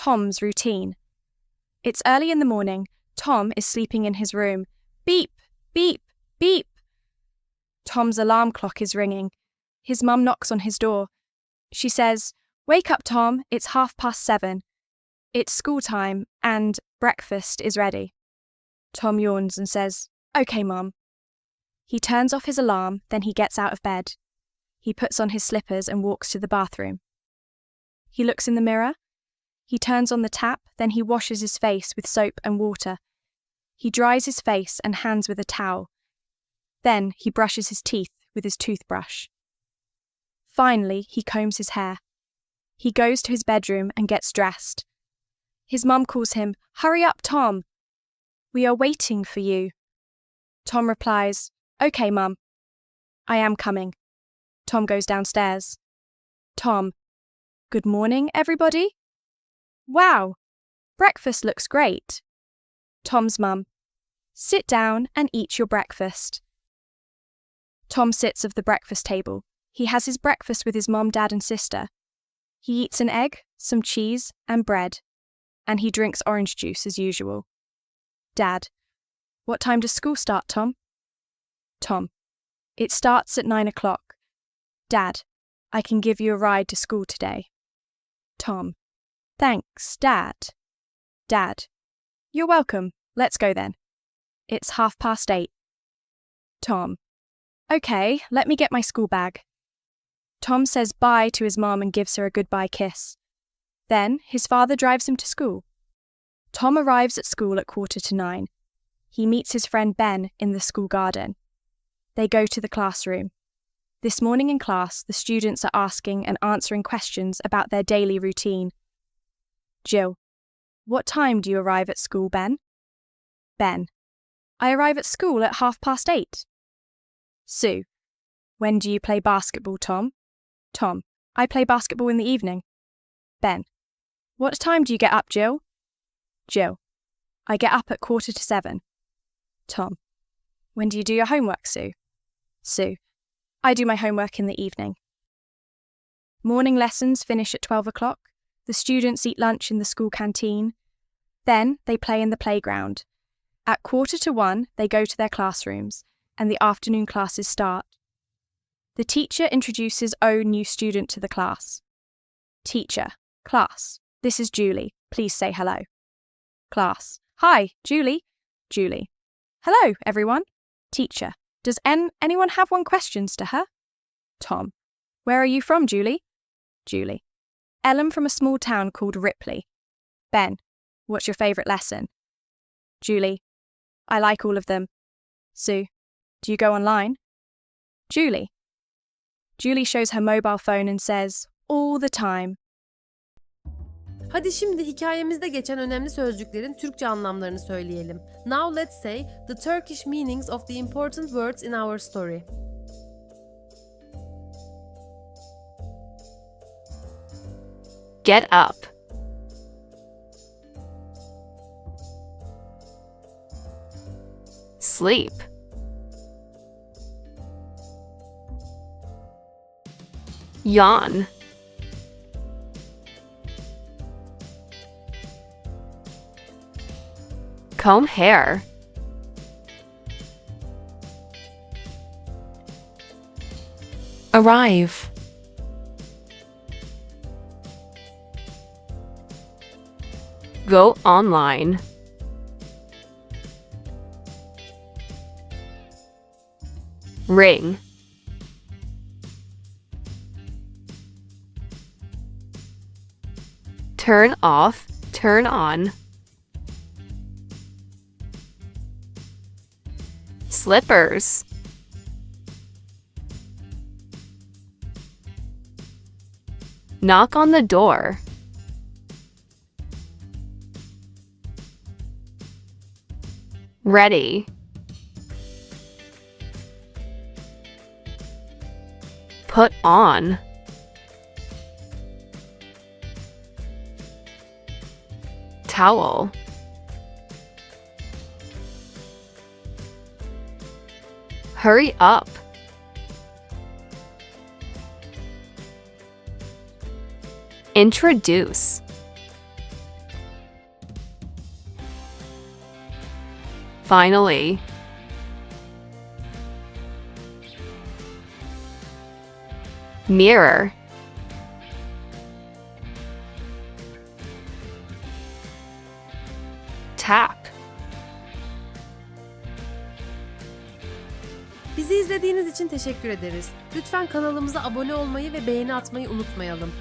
Tom's routine. It's early in the morning. Tom is sleeping in his room. Beep, beep, beep. Tom's alarm clock is ringing. His mum knocks on his door. She says, "Wake up, Tom, it's 7:30. It's school time and breakfast is ready." Tom yawns and says, "Okay, Mum." He turns off his alarm, then he gets out of bed. He puts on his slippers and walks to the bathroom. He looks in the mirror. He turns on the tap, then he washes his face with soap and water. He dries his face and hands with a towel. Then he brushes his teeth with his toothbrush. Finally, he combs his hair. He goes to his bedroom and gets dressed. His mum calls him, "Hurry up, Tom. We are waiting for you." Tom replies, "Okay, Mum. I am coming." Tom goes downstairs. Tom, "Good morning, everybody." "Wow, breakfast looks great." Tom's mum, "Sit down and eat your breakfast." Tom sits at the breakfast table. He has his breakfast with his mum, dad, and sister. He eats an egg, some cheese, and bread. And he drinks orange juice as usual. Dad, "What time does school start, Tom?" Tom, "It starts at 9 o'clock. Dad, I can give you a ride to school today." Tom, "Thanks, Dad." Dad, "You're welcome. Let's go then. It's 8:30. Tom, "Okay, let me get my school bag." Tom says bye to his mom and gives her a goodbye kiss. Then his father drives him to school. Tom arrives at school at 8:45. He meets his friend Ben in the school garden. They go to the classroom. This morning in class, the students are asking and answering questions about their daily routine. Jill, "What time do you arrive at school, Ben?" Ben, "I arrive at school at 8:30. Sue, "When do you play basketball, Tom?" Tom, "I play basketball in the evening." Ben, "What time do you get up, Jill?" Jill, "I get up at 6:45. Tom, "When do you do your homework, Sue?" Sue, "I do my homework in the evening." Morning lessons finish at 12 o'clock. The students eat lunch in the school canteen. Then they play in the playground. At 1:45, they go to their classrooms, and the afternoon classes start. The teacher introduces a new student to the class. Teacher, "Class, this is Julie. Please say hello." Class, "Hi, Julie." Julie, "Hello, everyone." Teacher, "Does anyone have one questions to her?" Tom, "Where are you from, Julie?" Julie, "Ellen from a small town called Ripley." Ben, "What's your favourite lesson?" Julie, "I like all of them." Sue, "Do you go online?" Julie shows her mobile phone and says, "All the time." Hadi şimdi hikayemizde geçen önemli sözcüklerin Türkçe anlamlarını söyleyelim. Now let's say the Turkish meanings of the important words in our story. Get up. Sleep. Yawn. Comb hair. Arrive. Go online. Ring. Turn off, turn on. Slippers. Knock on the door. Ready. Put on. Towel. Hurry up. Introduce. Finally. Mirror. Tap. Bizi izlediğiniz için teşekkür ederiz. Lütfen kanalımıza abone olmayı ve beğeni atmayı unutmayalım.